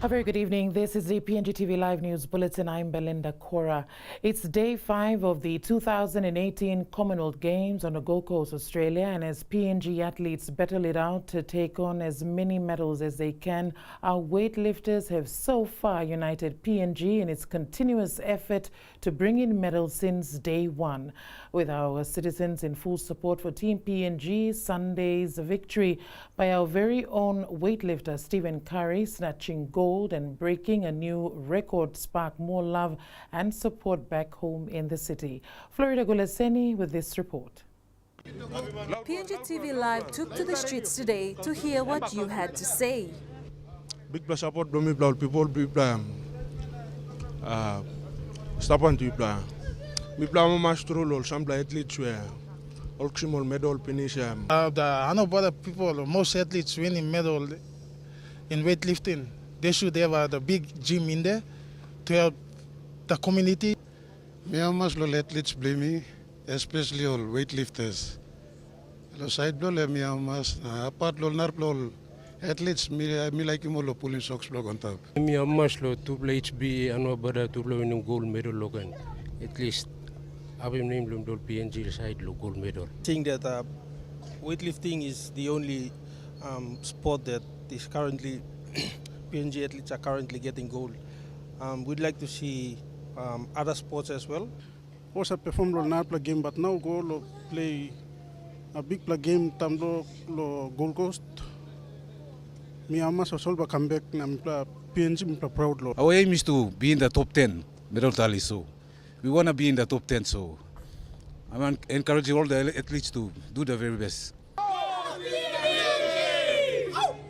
A very good evening. This is the PNGTV Live News Bulletin. I'm Belinda Kora. It's day 5 of the 2018 Commonwealth Games on the Gold Coast, Australia. And as PNG athletes battle it out to take on as many medals as they can, our weightlifters have so far united PNG in its continuous effort to bring in medals since day 1. With our citizens in full support for Team PNG, Sunday's victory by our very own weightlifter Stephen Curry, snatching gold and breaking a new record, sparked more love and support back home in the city. Florida Gulaseni with this report. PNGTV Live took to the streets today to hear what you had to say. Big support from people stop on to play. We play master role, some athletes were all medal finish. I know about people, most athletes winning medal in weightlifting. They should have the big gym in there to help the community. Me almost all athletes blame me, especially all weightlifters. Lo side blow me almost apart lo nar blow athletes me like him all pulling socks block on top. Me almost lo to play HB and about to blow in gold medal logan. At least I've been named PNG side gold medal. I think that weightlifting is the only sport that is currently PNG athletes are currently getting gold. We'd like to see other sports as well. Also perform lo game, but now go play a big game tamlo lo Gold Coast. Me almost also come back and PNG proud lo. Our aim is to be in the top 10 medal tally, so we want to be in the top 10. So I'm encouraging all the athletes to do the very best.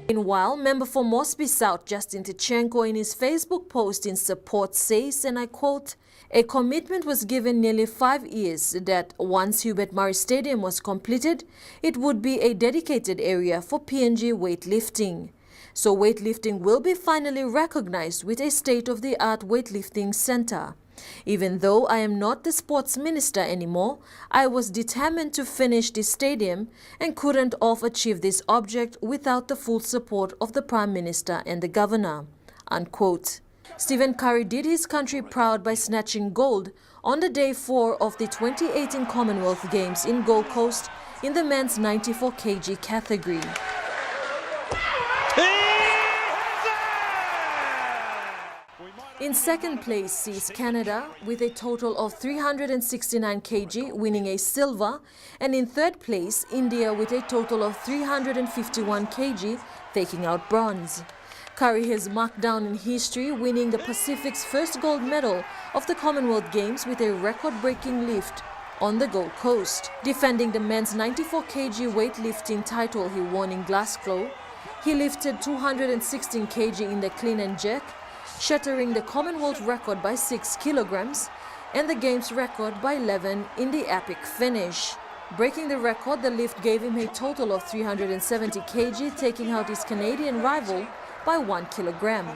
Meanwhile, member for Moresby South Justin Tichenko in his Facebook post in support says, and I quote, "A commitment was given nearly 5 years that once Hubert Murray Stadium was completed, it would be a dedicated area for PNG weightlifting. So weightlifting will be finally recognized with a state-of-the-art weightlifting center. Even though I am not the sports minister anymore, I was determined to finish this stadium and couldn't have achieved this object without the full support of the Prime Minister and the Governor." Unquote. Stephen Curry did his country proud by snatching gold on the day 4 of the 2018 Commonwealth Games in Gold Coast in the men's 94 kg category. In second place sees Canada with a total of 369 kg winning a silver, and in third place India with a total of 351 kg taking out bronze. Curry has marked down in history, winning the Pacific's first gold medal of the Commonwealth Games with a record-breaking lift on the Gold Coast. Defending the men's 94 kg weightlifting title he won in Glasgow, he lifted 216 kg in the clean and jerk, shattering the Commonwealth record by 6 kilograms and the Games record by 11 in the epic finish. Breaking the record, the lift gave him a total of 370 kg, taking out his Canadian rival by 1 kilogram.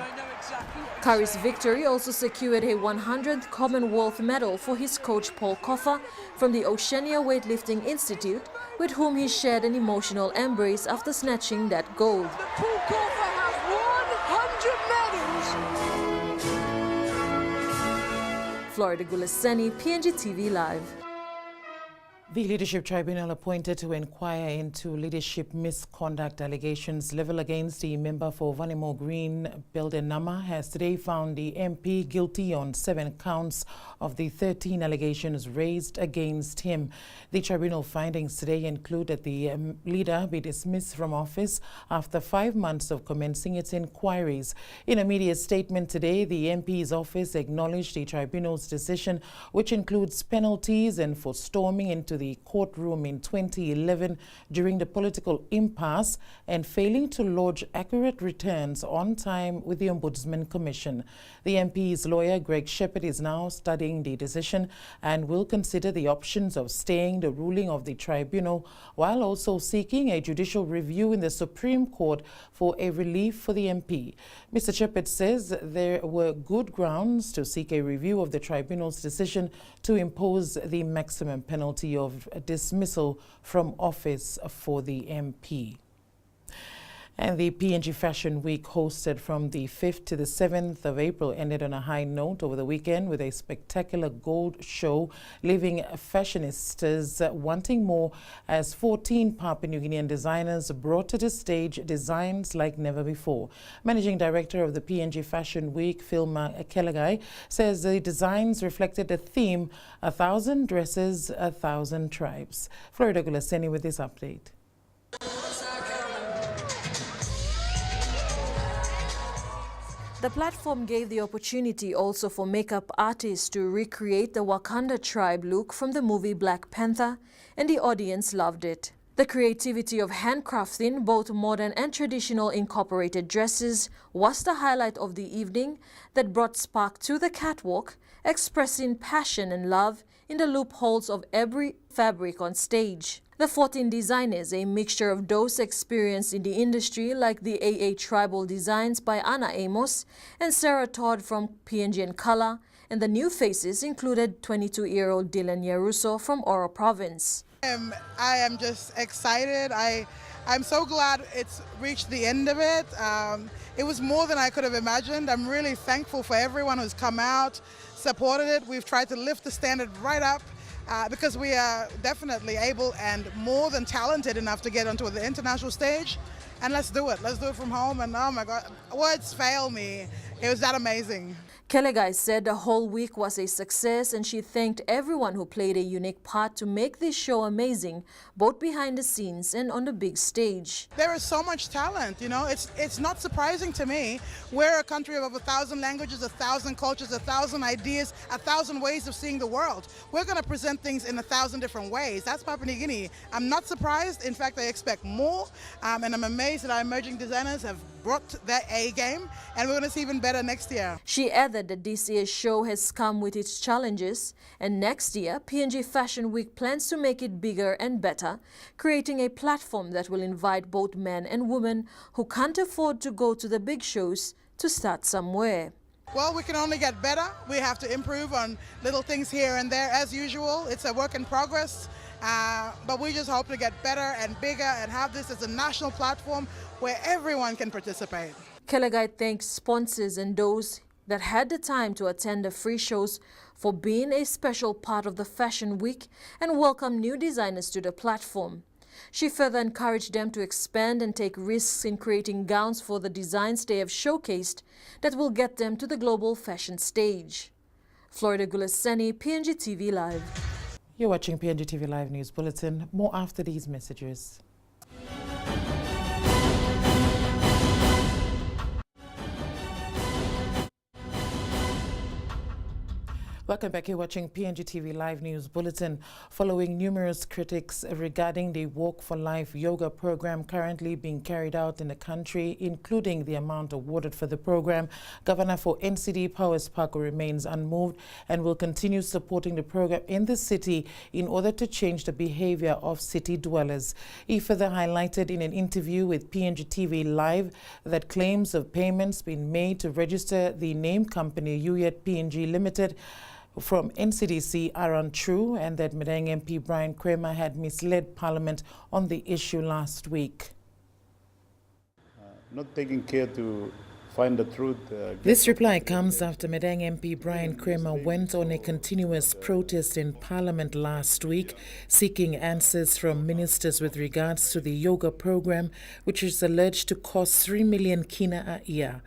Curry's victory also secured a 100th Commonwealth medal for his coach Paul Koffa from the Oceania Weightlifting Institute, with whom he shared an emotional embrace after snatching that gold. Florida Gulaseni, PNGTV Live. The Leadership Tribunal appointed to inquire into leadership misconduct allegations leveled against the member for Vanimo Green, Belinda, has today found the MP guilty on 7 counts of the 13 allegations raised against him. The tribunal findings today include that the leader be dismissed from office after 5 months of commencing its inquiries. In a media statement today, the MP's office acknowledged the tribunal's decision, which includes penalties and for storming into the courtroom in 2011 during the political impasse and failing to lodge accurate returns on time with the Ombudsman Commission. The MP's lawyer, Greg Shepherd, is now studying the decision and will consider the options of staying the ruling of the tribunal while also seeking a judicial review in the Supreme Court for a relief for the MP. Mr. Shepherd says there were good grounds to seek a review of the tribunal's decision to impose the maximum penalty of dismissal from office for the MP. And the PNG Fashion Week, hosted from the 5th to the 7th of April, ended on a high note over the weekend with a spectacular gold show, leaving fashionistas wanting more as 14 Papua New Guinean designers brought to the stage designs like never before. Managing Director of the PNG Fashion Week, Philma Kelegai, says the designs reflected the theme, 1,000 dresses, 1,000 tribes. Florida Gulaseni with this update. The platform gave the opportunity also for makeup artists to recreate the Wakanda tribe look from the movie Black Panther, and the audience loved it. The creativity of handcrafting both modern and traditional incorporated dresses was the highlight of the evening that brought spark to the catwalk, expressing passion and love in the loopholes of every fabric on stage. The 14 designers, a mixture of those experienced in the industry like the AA Tribal Designs by Anna Amos and Sarah Todd from PNG and Color, and the new faces included 22-year-old Dylan Yaruso from Oro Province. I am just excited. I'm so glad it's reached the end of it. It was more than I could have imagined. I'm really thankful for everyone who's come out, supported it. We've tried to lift the standard right up. Because we are definitely able and more than talented enough to get onto the international stage. And let's do it. Let's do it from home. And oh my God, words fail me. It was that amazing. Kelegai said the whole week was a success, and she thanked everyone who played a unique part to make this show amazing, both behind the scenes and on the big stage. There is so much talent, you know. It's not surprising to me. We're a country of over 1,000 languages, 1,000 cultures, 1,000 ideas, 1,000 ways of seeing the world. We're going to present things in 1,000 different ways. That's Papua New Guinea. I'm not surprised. In fact, I expect more. And I'm amazed that our emerging designers have brought their A game, and we're going to see even better next year. She added that this year's show has come with its challenges, and next year PNG Fashion Week plans to make it bigger and better, creating a platform that will invite both men and women who can't afford to go to the big shows to start somewhere. Well, we can only get better. We have to improve on little things here and there. As usual, it's a work in progress. But we just hope to get better and bigger and have this as a national platform where everyone can participate. Kelegai thanks sponsors and those that had the time to attend the free shows for being a special part of the Fashion Week and welcome new designers to the platform. She further encouraged them to expand and take risks in creating gowns for the designs they have showcased that will get them to the global fashion stage. Florida Gulaseni, PNGTV Live. You're watching PNGTV Live News Bulletin. More after these messages. Welcome back. You're watching PNGTV Live News Bulletin. Following numerous critics regarding the Walk for Life yoga program currently being carried out in the country, including the amount awarded for the program, Governor for NCD Powers Parker remains unmoved and will continue supporting the program in the city in order to change the behavior of city dwellers. He further highlighted in an interview with PNGTV Live that claims of payments being made to register the name company Uyet PNG Limited from NCDC are untrue, and that Madang MP Brian Kramer had misled Parliament on the issue last week. Not taking care to find the truth. This reply comes after Madang MP Brian Kramer went on a continuous protest in Parliament last week, seeking answers from ministers with regards to the yoga program, which is alleged to cost 3 million kina a year.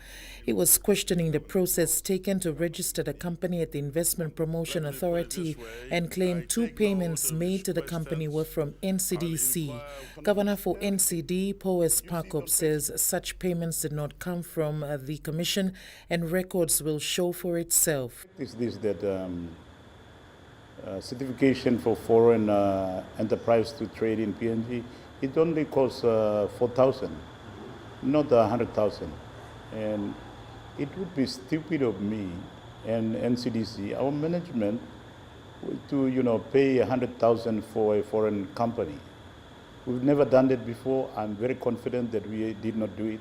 He was questioning the process taken to register the company at the Investment Promotion Authority and claimed 2 payments made to the company were from NCDC. Governor for NCD, Powers Parker, says such payments did not come from the Commission and records will show for itself. Is this that certification for foreign enterprise to trade in PNG, it only costs 4,000, not 100,000. And it would be stupid of me and NCDC, our management, to pay 100,000 for a foreign company. We've never done that before. I'm very confident that we did not do it.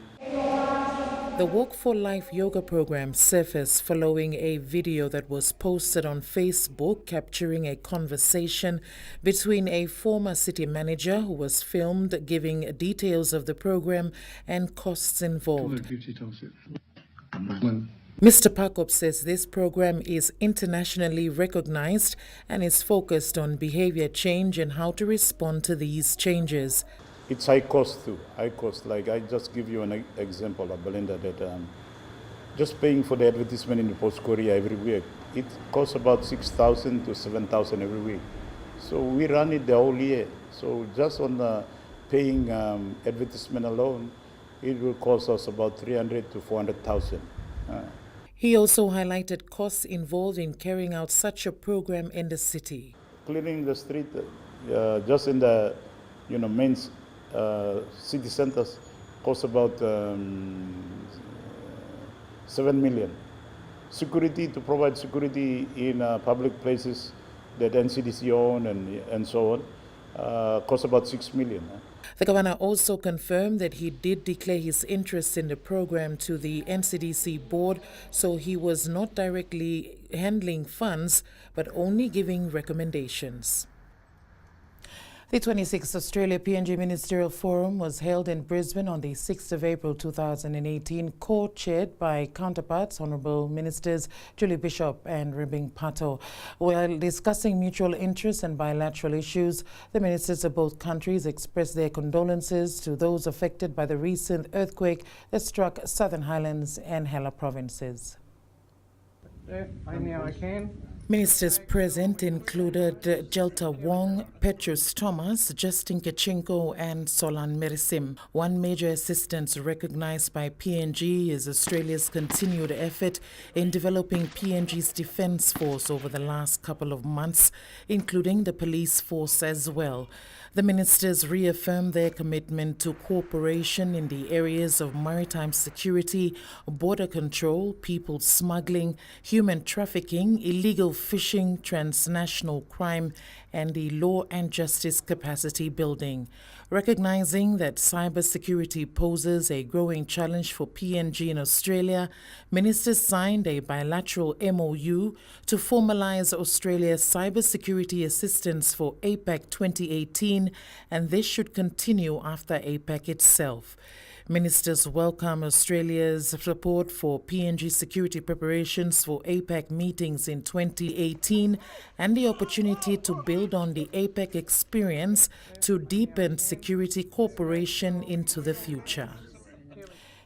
The Walk for Life yoga program surfaced following a video that was posted on Facebook capturing a conversation between a former city manager who was filmed giving details of the program and costs involved. Mr. Pakop says this program is internationally recognized and is focused on behavior change and how to respond to these changes. It's high cost too, high cost. Like I just give you an example of Belinda that just paying for the advertisement in the Post Korea every week, it costs about 6,000 to 7,000 every week. So we run it the whole year. So just on paying advertisement alone, it will cost us about 300 to 400,000. He also highlighted costs involved in carrying out such a program in the city. Cleaning the street, just in the main city centers, costs about 7 million. Security, to provide security in public places that NCDC own and so on, costs about 6 million. The governor also confirmed that he did declare his interest in the program to the NCDC board, so he was not directly handling funds but only giving recommendations. The 26th Australia PNG Ministerial Forum was held in Brisbane on the 6th of April 2018, co-chaired by counterparts Honourable Ministers Julie Bishop and Rimbing Pato. While discussing mutual interests and bilateral issues, the ministers of both countries expressed their condolences to those affected by the recent earthquake that struck Southern Highlands and Hela provinces. Ministers present included Jelta Wong, Petrus Thomas, Justin Kachinko and Solan Merisim. One major assistance recognized by PNG is Australia's continued effort in developing PNG's defence force over the last couple of months, including the police force as well. The ministers reaffirmed their commitment to cooperation in the areas of maritime security, border control, people smuggling, human trafficking, illegal fishing, transnational crime, and the law and justice capacity building. Recognizing that cybersecurity poses a growing challenge for PNG in Australia, ministers signed a bilateral MOU to formalize Australia's cybersecurity assistance for APAC 2018, and this should continue after APAC itself. Ministers welcome Australia's support for PNG security preparations for APAC meetings in 2018 and the opportunity to build on the APAC experience to deepen security cooperation into the future.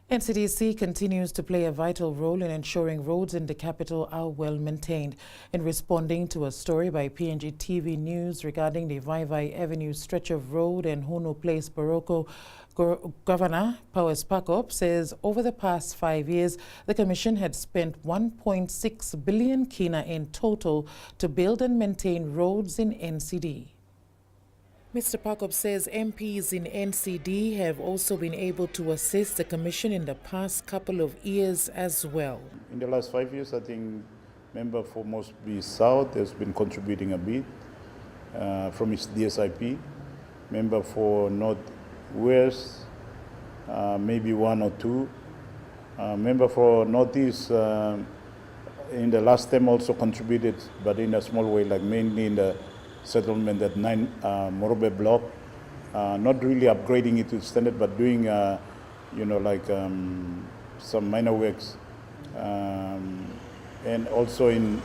NCDC continues to play a vital role in ensuring roads in the capital are well maintained. In responding to a story by PNGTV News regarding the Vaivai Avenue stretch of road and Hono Place Baroko, Governor Powers Pakop says over the past 5 years, the Commission had spent 1.6 billion kina in total to build and maintain roads in NCD. Mr. Pakop says MPs in NCD have also been able to assist the Commission in the past couple of years as well. In the last 5 years, I think member for Mosby South has been contributing a bit from his DSIP. Member for North West, maybe one or two. Member for Northeast in the last term also contributed, but in a small way, like mainly in the settlement at 9 Morobe block. Not really upgrading it to standard, but doing, some minor works. And also in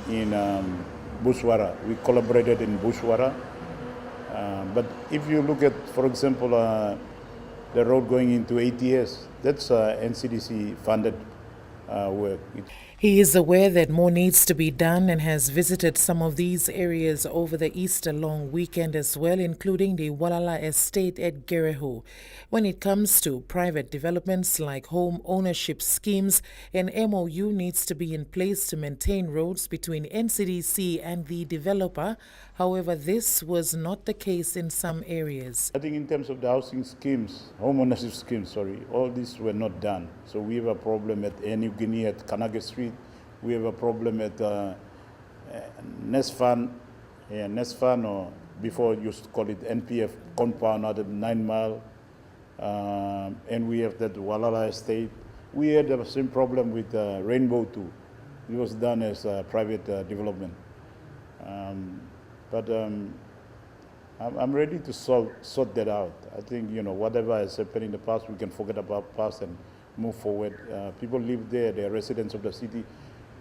Bushwara, we collaborated in Bushwara. But if you look at, for example, the road going into ATS, that's NCDC funded work. He is aware that more needs to be done and has visited some of these areas over the Easter long weekend as well, including the Walala estate at Gerehu. When it comes to private developments like home ownership schemes, an MOU needs to be in place to maintain roads between NCDC and the developer. However, this was not the case in some areas. I think in terms of the housing schemes, home ownership schemes, all these were not done. So we have a problem at New Guinea at Kanage Street. We have a problem at Nesfan, or before you used to call it NPF compound out of 9 Mile. And we have that Walala estate. We had the same problem with Rainbow too. It was done as private development. But I'm ready to sort that out. I think, whatever has happened in the past, we can forget about past and move forward. People live there, they're residents of the city,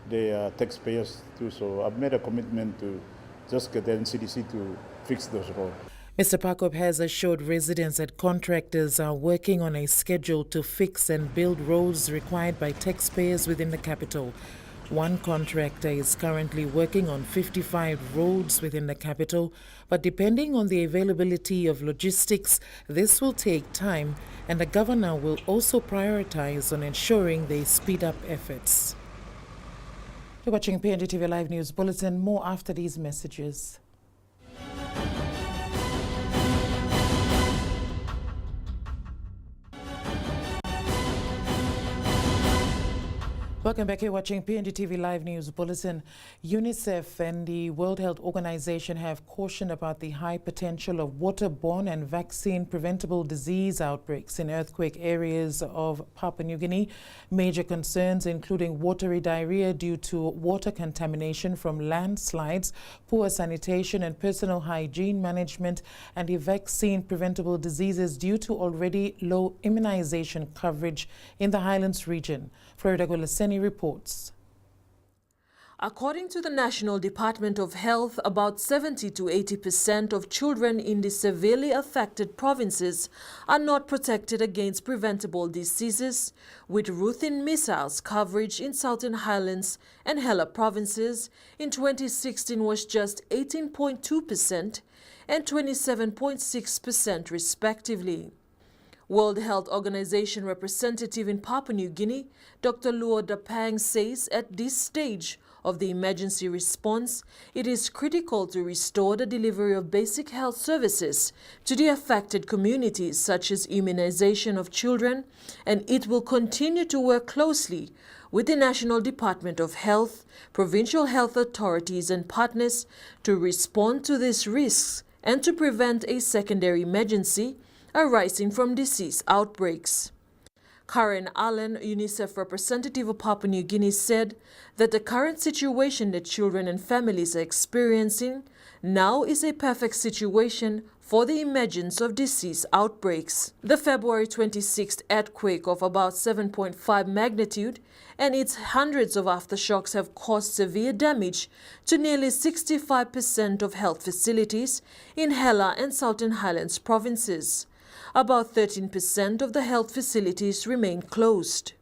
they are taxpayers too. So I've made a commitment to just get the NCDC to fix those roads. Mr. Pakop has assured residents that contractors are working on a schedule to fix and build roads required by taxpayers within the capital. One contractor is currently working on 55 roads within the capital, but depending on the availability of logistics, this will take time, and the governor will also prioritize on ensuring they speed up efforts. You're watching PNGTV Live News Bulletin. More after these messages. Welcome back. You're watching PNGTV Live News Bulletin. UNICEF and the World Health Organization have cautioned about the high potential of waterborne and vaccine-preventable disease outbreaks in earthquake areas of Papua New Guinea. Major concerns including watery diarrhea due to water contamination from landslides, poor sanitation and personal hygiene management, and the vaccine-preventable diseases due to already low immunization coverage in the Highlands region. Florida Golaseni reports. According to the National Department of Health, about 70 to 80% of children in the severely affected provinces are not protected against preventable diseases, with routine measles coverage in Southern Highlands and Hela provinces in 2016 was just 18.2% and 27.6% respectively. World Health Organization representative in Papua New Guinea, Dr. Luo Dapang, says at this stage of the emergency response, it is critical to restore the delivery of basic health services to the affected communities, such as immunization of children, and it will continue to work closely with the National Department of Health, provincial health authorities and partners to respond to these risks and to prevent a secondary emergency arising from disease outbreaks. Karen Allen, UNICEF representative of Papua New Guinea, said that the current situation that children and families are experiencing now is a perfect situation for the emergence of disease outbreaks. The February 26th earthquake of about 7.5 magnitude and its hundreds of aftershocks have caused severe damage to nearly 65% of health facilities in Hela and Southern Highlands provinces. About 13% of the health facilities remain closed.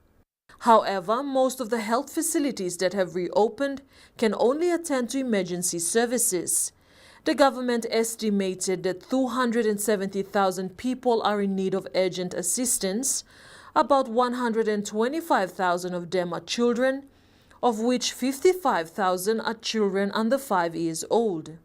However, most of the health facilities that have reopened can only attend to emergency services. The government estimated that 270,000 people are in need of urgent assistance. About 125,000 of them are children, of which 55,000 are children under 5 years old.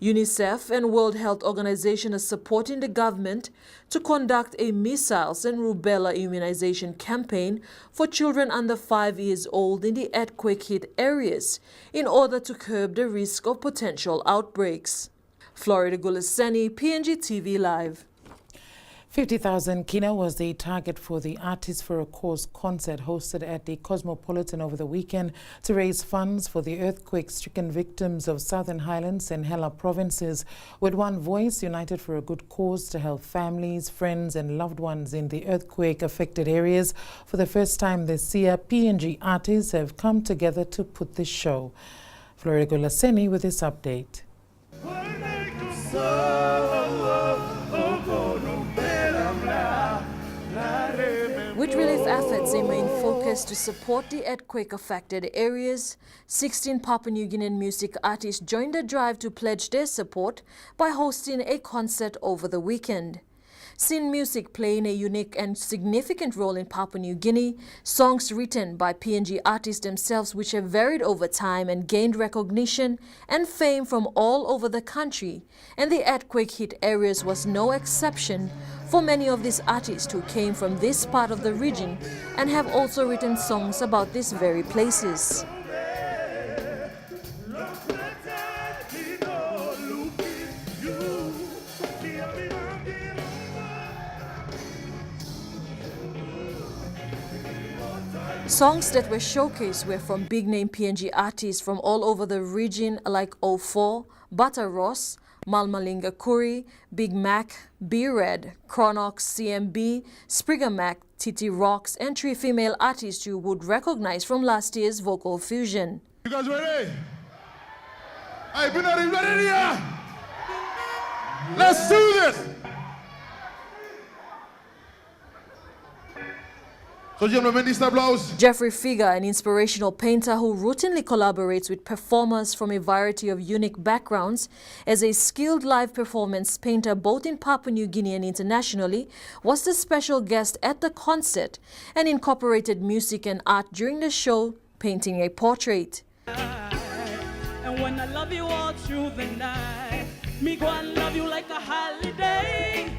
UNICEF and World Health Organization are supporting the government to conduct a measles and rubella immunization campaign for children under 5 years old in the earthquake-hit areas in order to curb the risk of potential outbreaks. Florida Gulaseni, PNGTV Live. 50,000 kina was the target for the Artists for a Cause concert hosted at the Cosmopolitan over the weekend to raise funds for the earthquake-stricken victims of Southern Highlands and Hela provinces, with one voice united for a good cause to help families, friends and loved ones in the earthquake-affected areas. For the first time this year, PNG artists have come together to put this show. Florida Golaseni with this update. With relief efforts a main focus to support the earthquake-affected areas, 16 Papua New Guinean music artists joined the drive to pledge their support by hosting a concert over the weekend. Seen music playing a unique and significant role in Papua New Guinea, songs written by PNG artists themselves which have varied over time and gained recognition and fame from all over the country, and the earthquake-hit areas was no exception for many of these artists who came from this part of the region and have also written songs about these very places. Songs that were showcased were from big-name PNG artists from all over the region like O4, Butter Ross, Malmalinga Kuri, Big Mac, B-Red, Chronox, CMB, Sprigga Mac, Titi Rocks, and 3 female artists you would recognize from last year's Vocal Fusion. You guys ready? Hey, ready here? Let's do this! Jeffrey Figa, an inspirational painter who routinely collaborates with performers from a variety of unique backgrounds as a skilled live performance painter both in Papua New Guinea and internationally, was the special guest at the concert and incorporated music and art during the show, painting a portrait. And when I love you all through the night, me go and love you like a holiday.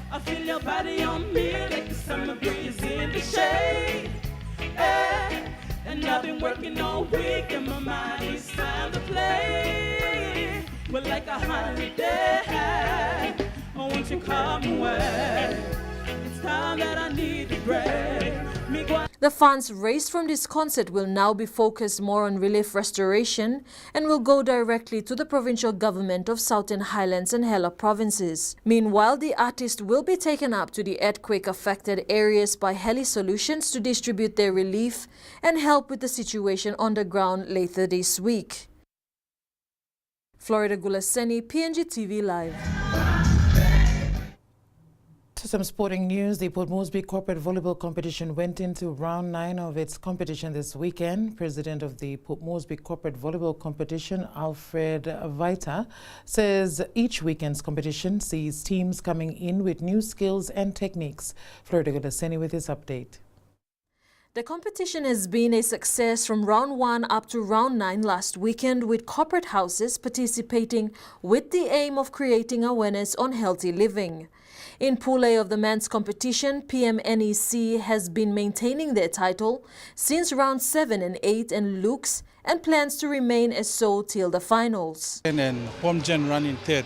I feel your body on me like the summer breeze in the shade. And I've been working all week and my mind is time to play. But like a holiday, oh, won't you come away? It's time that I need to break. The funds raised from this concert will now be focused more on relief restoration and will go directly to the provincial government of Southern Highlands and Hela provinces. Meanwhile, the artists will be taken up to the earthquake-affected areas by Heli Solutions to distribute their relief and help with the situation on the ground later this week. Florida Gulaseni, PNGTV Live. To some sporting news, the Port Moresby Corporate Volleyball Competition went into round 9 of its competition this weekend. President of the Port Moresby Corporate Volleyball Competition, Alfred Vita, says each weekend's competition sees teams coming in with new skills and techniques. Florida Gulaseni with this update. The competition has been a success from round 1 up to round 9 last weekend, with corporate houses participating with the aim of creating awareness on healthy living. In Pool A of the men's competition, PMNEC has been maintaining their title since round 7 and 8 and looks and plans to remain as so till the finals. And then POMGEN running third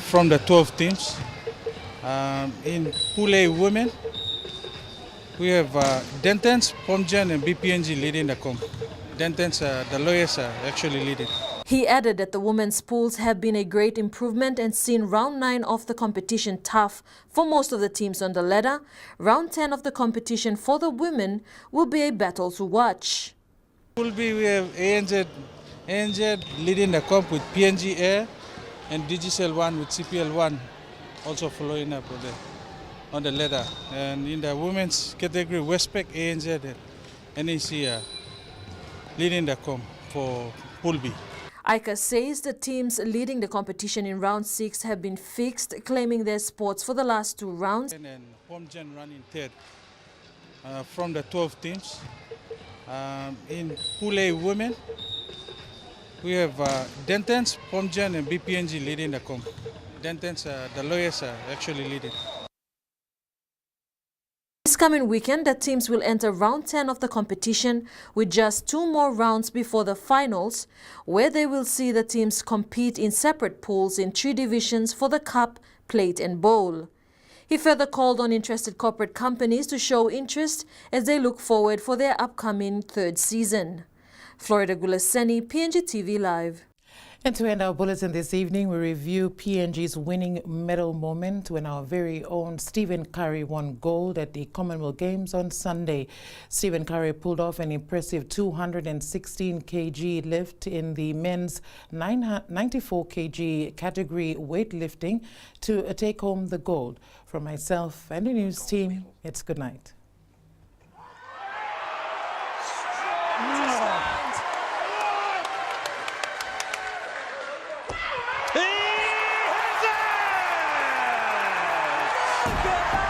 from the 12 teams. In Pool A women, we have Dentons, POMGEN and BPNG leading the comp. Dentons, the lawyers are actually leading. He added that the women's pools have been a great improvement and seen round 9 of the competition tough for most of the teams on the ladder. Round 10 of the competition for the women will be a battle to watch. Pool B, we have ANZ leading the comp with PNG Air and Digicel 1 with CPL 1 also following up on the ladder. And in the women's category, Westpac, ANZ and NEC are leading the comp for Pool B. Ika says the teams leading the competition in round 6 have been fixed, claiming their spots for the last 2 rounds. And then POMGEN running third from the 12 teams. In Pool A women, we have Dentons, POMGEN and BPNG leading the comp. Dentons, the lawyers are actually leading. This coming weekend, the teams will enter round 10 of the competition with just 2 more rounds before the finals, where they will see the teams compete in separate pools in 3 divisions for the cup, plate and bowl. He further called on interested corporate companies to show interest as they look forward for their upcoming 3rd season. Florida Gulaseni, PNGTV Live. And to end our bulletin this evening, we review PNG's winning medal moment when our very own Stephen Curry won gold at the Commonwealth Games on Sunday. Stephen Curry pulled off an impressive 216 kg lift in the men's 94 kg category weightlifting to take home the gold. From myself and the news team, it's good night. Goodbye.